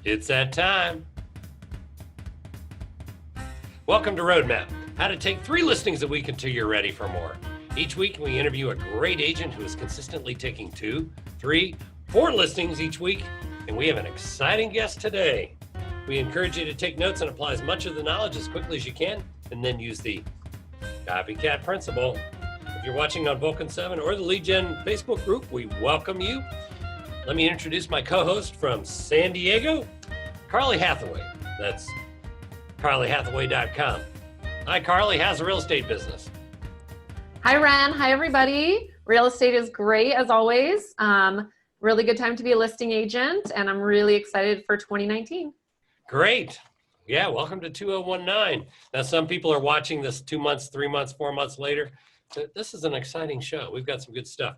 It's that time. Welcome to Roadmap, how to take 3 listings a week until you're ready for more. Each week, we interview a great agent who is consistently taking 2, 3, 4 listings each week, and we have an exciting guest today. We encourage you to take notes and apply as much of the knowledge as quickly as you can, and then use the copycat principle. If you're watching on Vulcan7 or the Lead Gen Facebook group, we welcome you. Let me introduce my co-host from San Diego, Carly Hathaway. That's carlyhathaway.com. Hi, Carly. How's the real estate business? Hi, Ren. Hi, everybody. Real estate is great, as always. Really good time to be a listing agent, and I'm really excited for 2019. Great. Yeah, welcome to 2019. Now, some people are watching this 2 months, 3 months, 4 months later. So this is an exciting show. We've got some good stuff.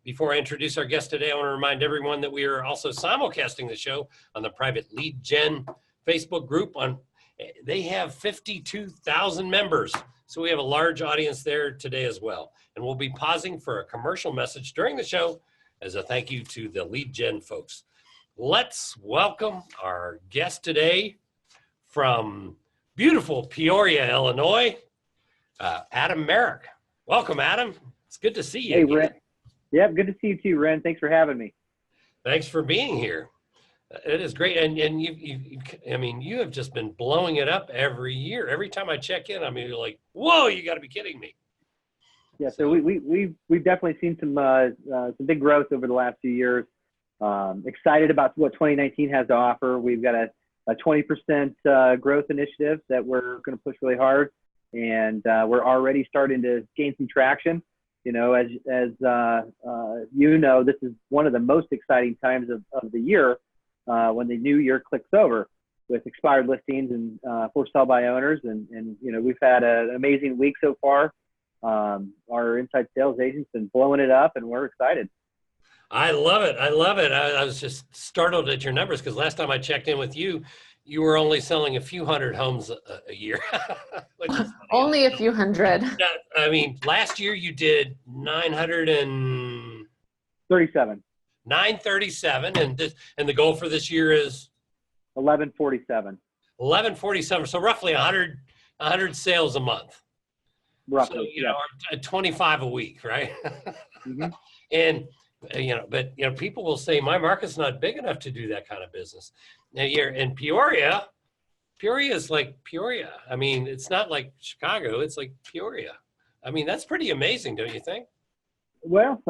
Before I introduce our guest today, I want to remind everyone that we are also simulcasting the show on the private Lead Gen Facebook group. They have 52,000 members, so we have a large audience there today as well. And we'll be pausing for a commercial message during the show as a thank you to the Lead Gen folks. Let's welcome our guest today from beautiful Peoria, Illinois, Adam Merrick. Welcome, Adam. It's good to see you. Hey, Ren. Yep, good to see you too, Ren. Thanks for having me. Thanks for being here. It is great, and you have just been blowing it up every year. Every time I check in, you're like, whoa, you got to be kidding me. Yeah, so we've definitely seen some big growth over the last few years. Excited about what 2019 has to offer. We've got a 20% growth initiative that we're going to push really hard, and we're already starting to gain some traction. You know, as this is one of the most exciting times of the year when the new year clicks over with expired listings and for sale by owners. And we've had an amazing week so far. Our inside sales agent's been blowing it up, and we're excited. I love it. I was just startled at your numbers because last time I checked in with you, you were only selling a few hundred homes a year. Only a few hundred. Last year you did 937, and the goal for this year is 1147. 1147. So roughly 100 sales a month. Roughly, so, 25 a week, right? Mm-hmm. And people will say my market's not big enough to do that kind of business. Now you're in Peoria. Peoria is like Peoria. It's not like Chicago. It's like Peoria. That's pretty amazing, don't you think? Well,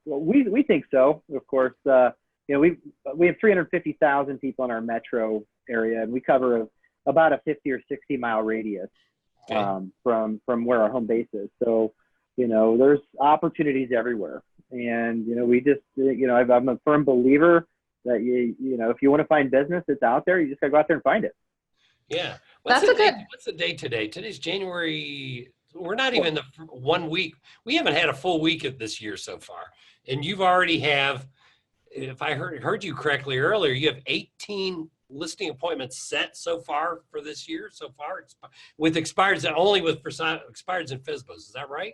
we think so. Of course, we have 350,000 people in our metro area, and we cover about a 50 or 60 mile radius from where our home base is. So, there's opportunities everywhere. And, I'm a firm believer that, if you want to find business that's out there, you just got to go out there and find it. Yeah. What's the date today? Today's January. We're not even the 1 week. We haven't had a full week of this year so far. And you've already have, if I heard you correctly earlier, you have 18 listing appointments set so far for this year so far with expireds, only with expireds and FSBOs. Is that right?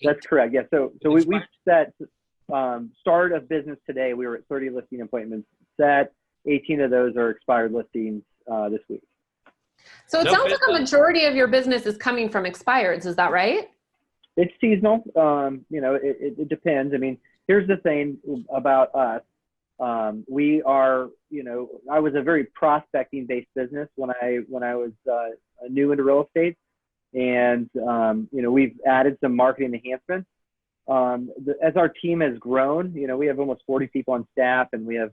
That's correct. Yeah. So we've set start of business today. We were at 30 listing appointments set. 18 of those are expired listings this week. So it sounds like a majority of your business is coming from expireds. Is that right? It's seasonal. It depends. Here's the thing about us. We are, I was a very prospecting based business when I was new into real estate. And, we've added some marketing enhancements. As our team has grown, we have almost 40 people on staff, and we have,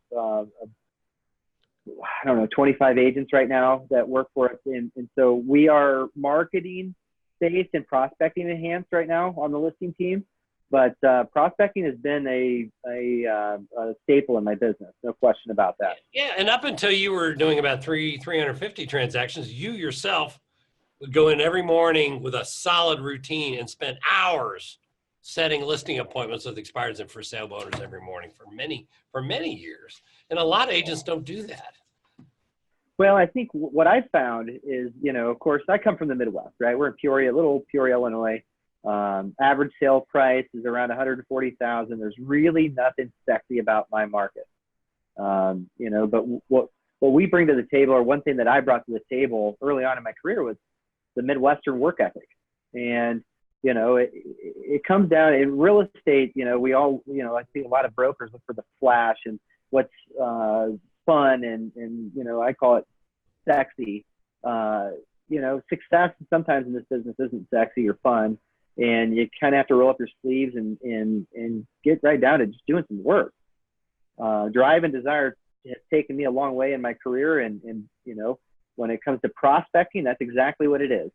25 agents right now that work for us. And so we are marketing based and prospecting enhanced right now on the listing team. But prospecting has been a staple in my business. No question about that. Yeah. And up until you were doing about 350 transactions, you yourself would go in every morning with a solid routine and spend hours setting listing appointments with expireds and for sale owners every morning for many years. And a lot of agents don't do that. Well, I think what I've found is, of course, I come from the Midwest, right? We're in Peoria, little Peoria, Illinois. Average sale price is around $140,000. There's really nothing sexy about my market. But what we bring to the table, or one thing that I brought to the table early on in my career, was the Midwestern work ethic. And, it comes down in real estate, we all, I think a lot of brokers look for the flash and what's fun and, I call it sexy. Success sometimes in this business isn't sexy or fun. And you kind of have to roll up your sleeves and get right down to just doing some work. Drive and desire has taken me a long way in my career. And when it comes to prospecting, that's exactly what it is.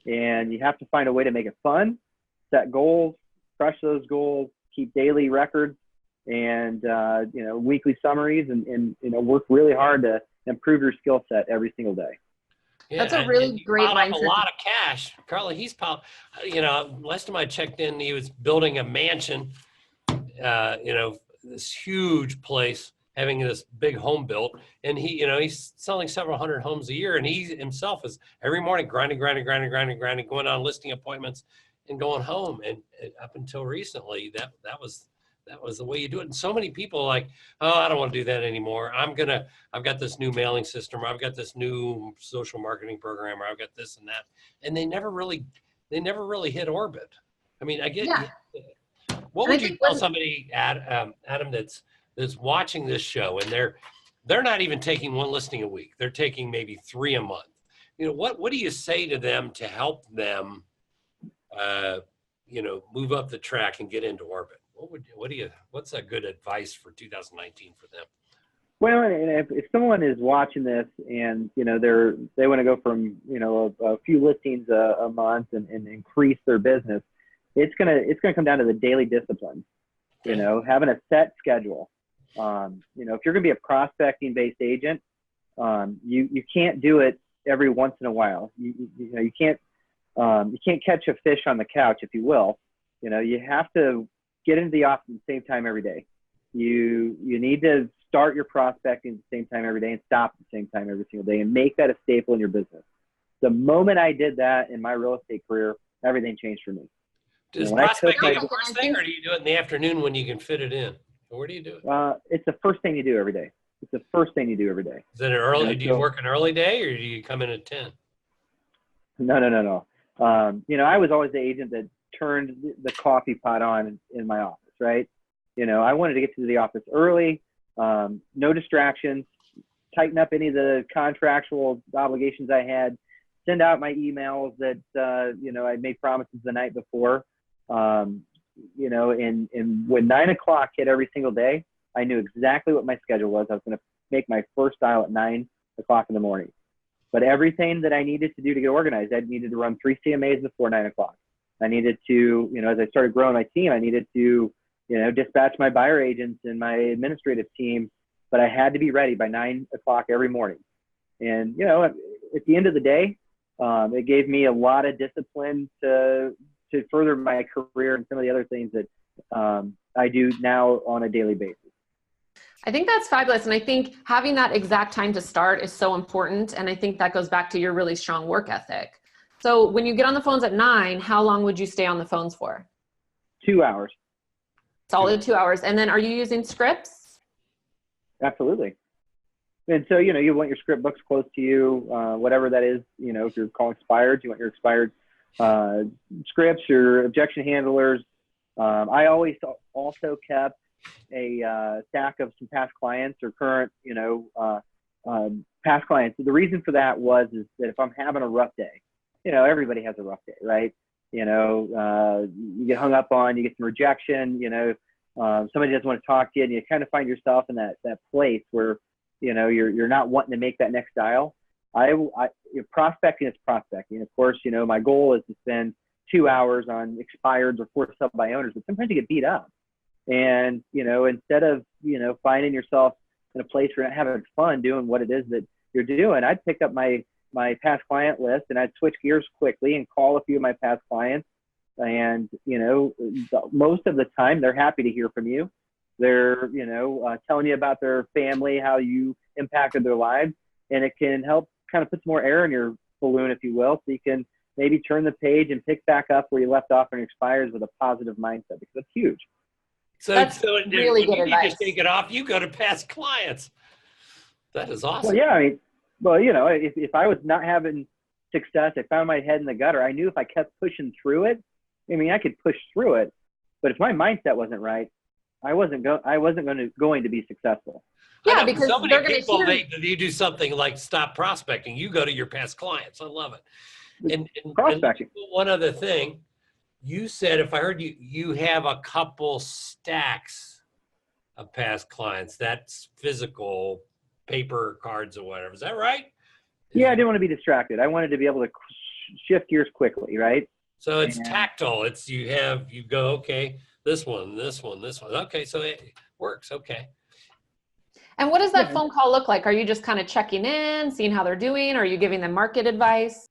And you have to find a way to make it fun, set goals, crush those goals, keep daily records and, weekly summaries and work really hard to improve your skill set every single day. Yeah, that's a really great mindset. A lot of cash. Carly, last time I checked in, he was building a mansion, this huge place, having this big home built, and he's selling several hundred homes a year, and he himself is every morning grinding, going on listing appointments and going home. And up until recently, that was the way you do it. And so many people like, oh, I don't want to do that anymore. I've got this new mailing system, or I've got this new social marketing program, or I've got this and that. And they never really hit orbit. I mean, I get, what would you tell somebody, Adam, that's watching this show and they're not even taking one listing a week. They're taking maybe 3 a month. What do you say to them to help them, move up the track and get into orbit? What's a good advice for 2019 for them? Well, and if someone is watching this and, they want to go from, a few listings a month and increase their business, it's going to come down to the daily discipline, having a set schedule. If you're going to be a prospecting based agent, you can't do it every once in a while. You can't catch a fish on the couch, if you will. You have to get into the office at the same time every day. You need to start your prospecting at the same time every day and stop at the same time every single day and make that a staple in your business. The moment I did that in my real estate career, everything changed for me. Does prospecting the first thing, or do you do it in the afternoon when you can fit it in? Where do you do it? It's the first thing you do every day. It's the first thing you do every day. Is it an early? Do you work an early day, or do you come in at 10? No. I was always the agent that turned the coffee pot on in my office, right? I wanted to get to the office early, no distractions, tighten up any of the contractual obligations I had, send out my emails that, I made promises the night before. And when 9 o'clock hit every single day, I knew exactly what my schedule was. I was going to make my first dial at 9 o'clock in the morning. But everything that I needed to do to get organized, I needed to run 3 CMAs before 9 o'clock. I needed to, as I started growing my team, I needed to, dispatch my buyer agents and my administrative team, but I had to be ready by 9 o'clock every morning. And, at the end of the day, it gave me a lot of discipline to further my career and some of the other things that I do now on a daily basis. I think that's fabulous. And I think having that exact time to start is so important. And I think that goes back to your really strong work ethic. So when you get on the phones at 9, how long would you stay on the phones for? 2 hours. Solid 2 hours. And then are you using scripts? Absolutely. And so, you want your script books close to you, whatever that is, if you're calling expired, you want your expired scripts, your objection handlers. I always also kept a stack of some past clients or current, past clients. The reason for that is that if I'm having a rough day, everybody has a rough day, right? You get hung up on, you get some rejection, somebody doesn't want to talk to you, and you kind of find yourself in that place where, you're not wanting to make that next dial. Prospecting is prospecting. Of course, my goal is to spend 2 hours on expireds or forced sub by owners, but sometimes you get beat up. And, instead of, finding yourself in a place where you're not having fun doing what it is that you're doing, I'd pick up my past client list and I'd switch gears quickly and call a few of my past clients. And, most of the time they're happy to hear from you. They're, telling you about their family, how you impacted their lives, and it can help kind of put some more air in your balloon, if you will, so you can maybe turn the page and pick back up where you left off on your expires with a positive mindset, because that's huge. So that's really good advice. You just take it off, you go to past clients. That is awesome. Well, yeah, I mean, well, if I was not having success, I found my head in the gutter. I knew if I kept pushing through it, I mean, I could push through it, but if my mindset wasn't right, I wasn't going to be successful. Yeah, I know, because so they're many going to people, hear. you do something like stop prospecting. You go to your past clients. I love it. And Prospecting. one other thing, you said, if I heard you, you have a couple stacks of past clients. That's physical paper cards or whatever. Is that right? Yeah, I didn't want to be distracted. I wanted to be able to shift gears quickly, right? So it's And tactile. It's you go, okay, this one, this one, this one. Okay, so it works. Okay. And what does that Yeah. phone call look like? Are you just kind of checking in, seeing how they're doing? Are you giving them market advice?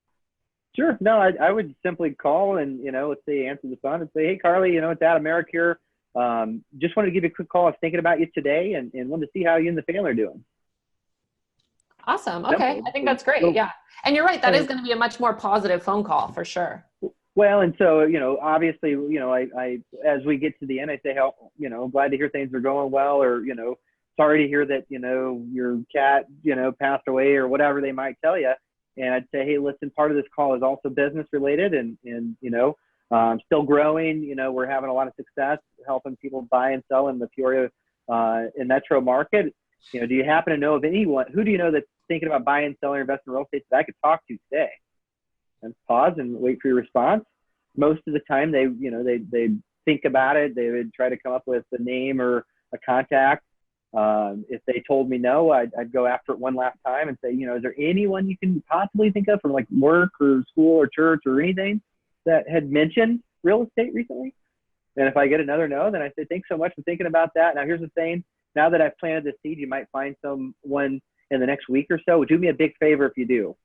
Sure. No, I would simply call and, let's say answer the phone and say, hey, Carly, it's Adam Merrick here. Just wanted to give you a quick call. I was thinking about you today and wanted to see how you and the family are doing. Awesome. Okay. Simple. I think that's great. Yeah. And you're right. That is going to be a much more positive phone call for sure. Well, and so, obviously, I as we get to the end, I say, glad to hear things are going well, or, sorry to hear that, your cat, passed away or whatever they might tell you. And I'd say, hey, listen, part of this call is also business related and still growing. We're having a lot of success helping people buy and sell in the Peoria and metro market. Do you happen to know of anyone, who do you know that's thinking about buying and selling or investing in real estate that I could talk to today? And pause and wait for your response. Most of the time they think about it. They would try to come up with a name or a contact. If they told me no, I'd go after it one last time and say, is there anyone you can possibly think of from like work or school or church or anything that had mentioned real estate recently? And if I get another no, then I say, thanks so much for thinking about that. Now here's the thing. Now that I've planted the seed, you might find someone in the next week or so. Do me a big favor if you do.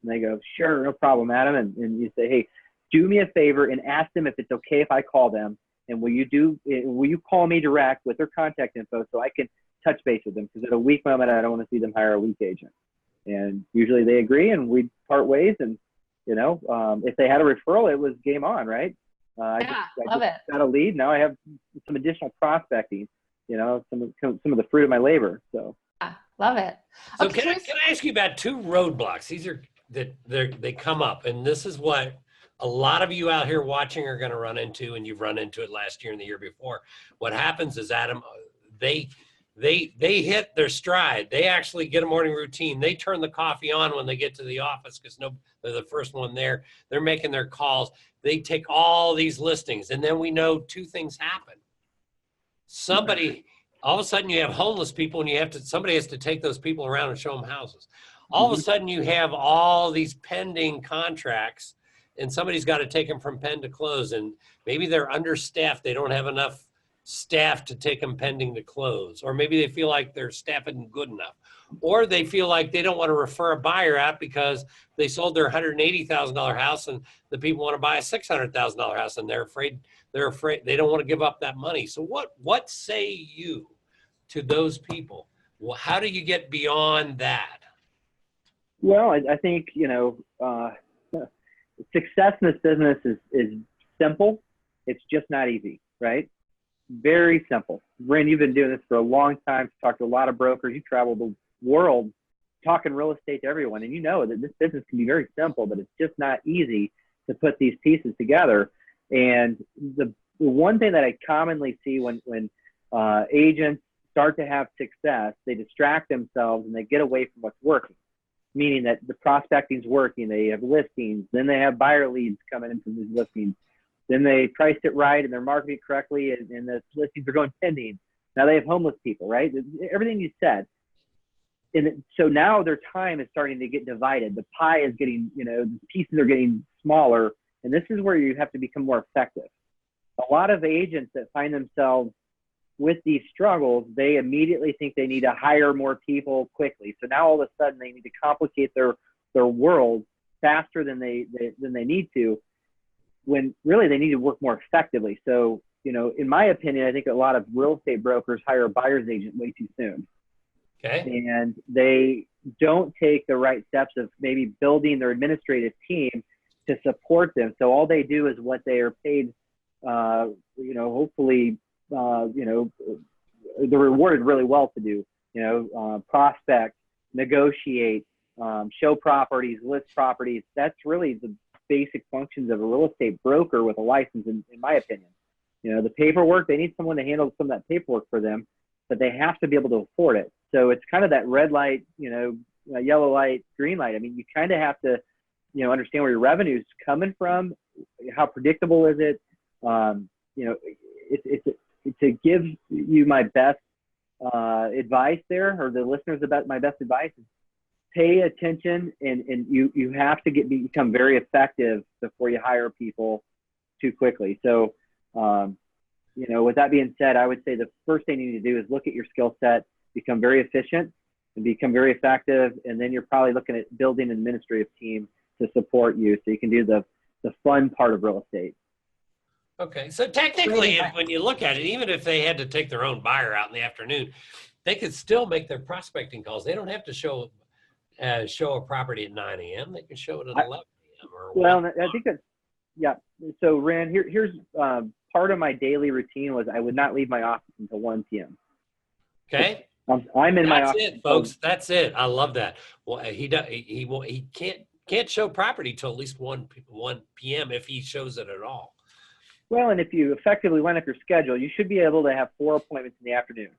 And they go, sure, no problem, Adam. And you say, hey, do me a favor and ask them if it's okay if I call them. And will you call me direct with their contact info so I can touch base with them? Because at a weak moment, I don't want to see them hire a weak agent. And usually they agree and we part ways. And, if they had a referral, it was game on, right? I just got a lead. Now I have some additional prospecting, some of the fruit of my labor. So. Love it. So Okay, can I ask you about two roadblocks? These are they come up, and this is what a lot of you out here watching are going to run into, and you've run into it last year and the year before. What happens is, Adam, they hit their stride. They actually get a morning routine. They turn the coffee on when they get to the office because they're the first one there. They're making their calls. They take all these listings, and then we know two things happen. All of a sudden you have homeless people and somebody has to take those people around and show them houses. All of a sudden you have all these pending contracts and somebody's got to take them from pen to close, and maybe they're understaffed. They don't have enough staff to take them pending to close, or maybe they feel like their staff isn't good enough, or they feel like they don't want to refer a buyer out because they sold their $180,000 house and the people want to buy a $600,000 house and they're afraid they don't want to give up that money. So what say you to those people? Well, how do you get beyond that? Well, I think, success in this business is simple. It's just not easy, right? Very simple. Bryn, you've been doing this for a long time. Talked to a lot of brokers. You travel the world talking real estate to everyone. And you know that this business can be very simple, but it's just not easy to put these pieces together. And the one thing that I commonly see when agents start to have success, they distract themselves and they get away from what's working. Meaning that the prospecting's working, they have listings, then they have buyer leads coming in from these listings, then they priced it right and they're marketing it correctly and the listings are going pending. Now they have homeless people, right? Everything you said. And so now their time is starting to get divided. The pie is getting, the pieces are getting smaller, and this is where you have to become more effective. A lot of agents that find themselves with these struggles, they immediately think they need to hire more people quickly. So now all of a sudden they need to complicate their world faster than they need to, when really they need to work more effectively. So, in my opinion, I think a lot of real estate brokers hire a buyer's agent way too soon. Okay. And they don't take the right steps of maybe building their administrative team to support them. So all they do is what they are paid, hopefully, they're rewarded really well to do, prospect, negotiate, show properties, list properties. That's really the basic functions of a real estate broker with a license, in my opinion. You know, the paperwork, they need someone to handle some of that paperwork for them, but they have to be able to afford it. So it's kind of that red light, you know, yellow light, green light. I mean, you kind of have to, you know, understand where your revenue is coming from. How predictable is it? You know, it's to give you my best advice there, or the listeners about my best advice is pay attention, and you have to become very effective before you hire people too quickly. So, you know, with that being said, I would say the first thing you need to do is look at your skill set, become very efficient and become very effective. And then you're probably looking at building an administrative team to support you so you can do the fun part of real estate. Okay. So technically, when you look at it, even if they had to take their own buyer out in the afternoon, they could still make their prospecting calls. They don't have to show a property at 9 a.m. They can show it at 11 a.m. Well, I think that's, yeah. So Rand, here's part of my daily routine was I would not leave my office until 1 p.m. Okay. I'm in my office. That's it, folks. That's it. I love that. Well, he can't show property till at least 1 p.m. if he shows it at all. Well, and if you effectively line up your schedule, you should be able to have 4 appointments in the afternoon,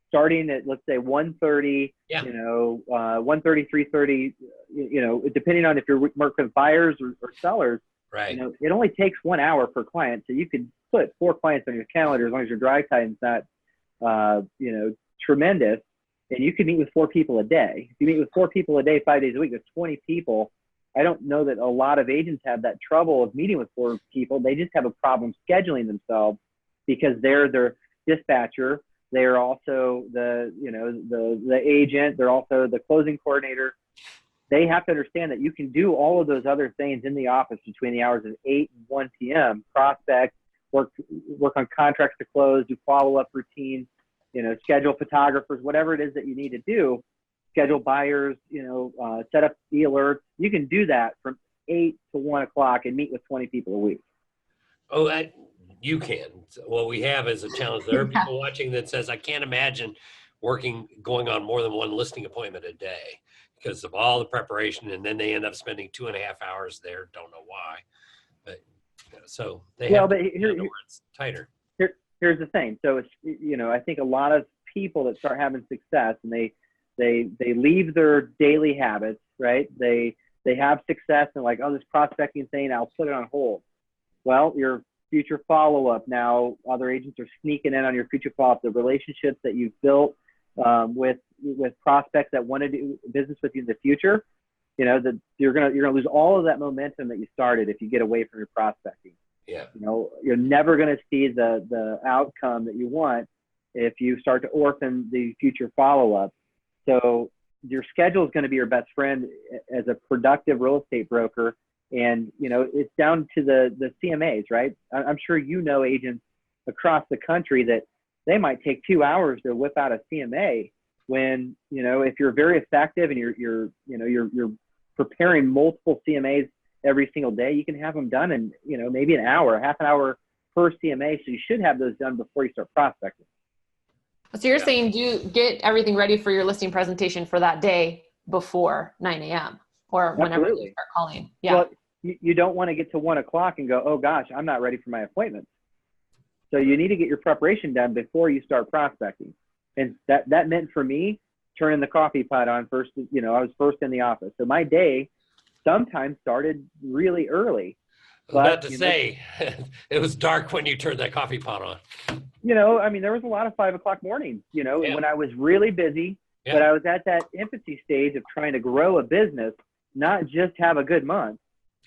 starting at, let's say, 1:30, Yeah. you know, 1:30, 3:30, you know, depending on if you're working with buyers or sellers. Right. You know, it only takes 1 hour per client. So you could put 4 clients on your calendar as long as your drive time is not, you know, tremendous. And you can meet with 4 people a day. If you meet with 4 people a day, 5 days a week, that's 20 people. I don't know that a lot of agents have that trouble of meeting with 4 people. They just have a problem scheduling themselves because they're their dispatcher. They're also the agent. They're also the closing coordinator. They have to understand that you can do all of those other things in the office between the hours of 8 and 1 p.m. Prospect, work on contracts to close, do follow-up routines, you know, schedule photographers, whatever it is that you need to do, schedule buyers, you know, set up the alerts. You can do that from 8 to 1 o'clock and meet with 20 people a week. Oh, you can. What we have is a challenge. There are people watching that says, I can't imagine going on more than 1 listing appointment a day because of all the preparation. And then they end up spending 2.5 hours there. Don't know why. But so they have to where it's tighter. Here's the thing. So it's, you know, I think a lot of people that start having success and they leave their daily habits, right? They have success and like, oh, this prospecting thing, I'll put it on hold. Well, your future follow-up now, other agents are sneaking in on your future follow-up, the relationships that you've built with prospects that want to do business with you in the future. You know, that you're gonna lose all of that momentum that you started if you get away from your prospecting. Yeah. You know, you're never going to see the outcome that you want if you start to orphan the future follow-up. So your schedule is going to be your best friend as a productive real estate broker. And, you know, it's down to the CMAs, right? I'm sure you know agents across the country that they might take 2 hours to whip out a CMA when, you know, if you're very effective and you're preparing multiple CMAs every single day, you can have them done in, you know, maybe an hour, half an hour per CMA. So you should have those done before you start prospecting. So you're saying do you get everything ready for your listing presentation for that day before 9 a.m. or whenever Absolutely. you start calling? Yeah. Well, you don't want to get to 1 o'clock and go, oh gosh, I'm not ready for my appointment. So you need to get your preparation done before you start prospecting. And that meant for me, turning the coffee pot on first, you know, I was first in the office. So my day sometimes started really early. I was about to say, it was dark when you turned that coffee pot on. You know, I mean, there was a lot of 5 o'clock mornings, you know, when I was really busy, but I was at that infancy stage of trying to grow a business, not just have a good month.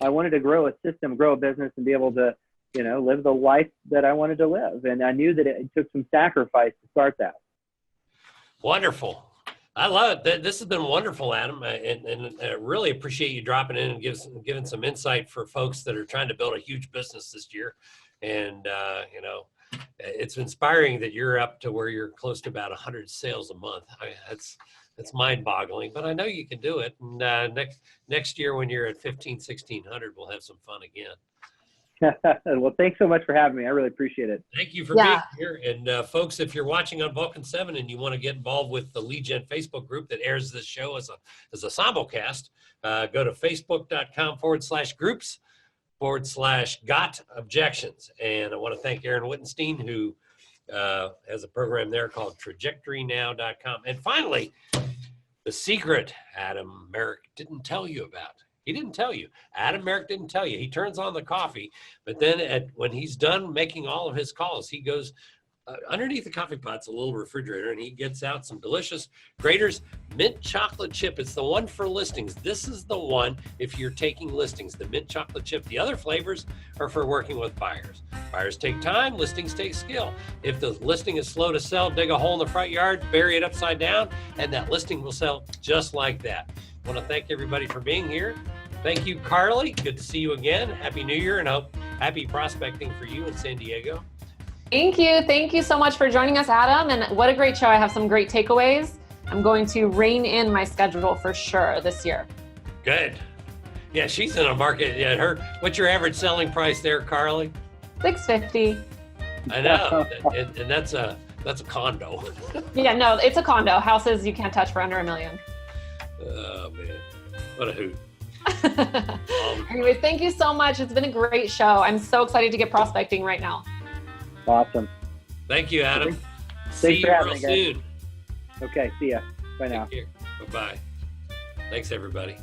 I wanted to grow a system, grow a business, and be able to, you know, live the life that I wanted to live. And I knew that it took some sacrifice to start that. Wonderful. I love it. This has been wonderful, Adam, and I really appreciate you dropping in and giving some insight for folks that are trying to build a huge business this year. And, you know, it's inspiring that you're up to where you're close to about 100 sales a month. That's mind-boggling, but I know you can do it. And next year when you're at 1,500, 1,600, we'll have some fun again. Well, thanks so much for having me. I really appreciate it. Thank you for being here. And folks, if you're watching on Vulcan7 and you want to get involved with the Lead Gen Facebook group that airs this show as a simulcast, go to facebook.com/groups/got-objections. And I want to thank Aaron Wittenstein, who has a program there called trajectorynow.com. And finally, the secret Adam Merrick didn't tell you about. He didn't tell you. Adam Merrick didn't tell you. He turns on the coffee, but then when he's done making all of his calls, he goes underneath the coffee pot's a little refrigerator, and he gets out some delicious Grater's mint chocolate chip. It's the one for listings. This is the one if you're taking listings, the mint chocolate chip. The other flavors are for working with buyers. Buyers take time, listings take skill. If the listing is slow to sell, dig a hole in the front yard, bury it upside down, and that listing will sell just like that. I want to thank everybody for being here. Thank you, Carly. Good to see you again. Happy New Year, and hope happy prospecting for you in San Diego. Thank you. Thank you so much for joining us, Adam. And what a great show. I have some great takeaways. I'm going to rein in my schedule for sure this year. Good. Yeah, she's in a market. Yeah, what's your average selling price there, Carly? $650. I know. and that's a condo. Yeah, no, it's a condo. Houses you can't touch for under $1 million. Oh, man. What a hoot. Anyways, thank you so much. It's been a great show. I'm so excited to get prospecting right now. Awesome. Thank you, Adam. Thanks See you for having real me, guys. soon. Okay, see ya. Bye now. Take care. Bye-bye. Thanks, everybody.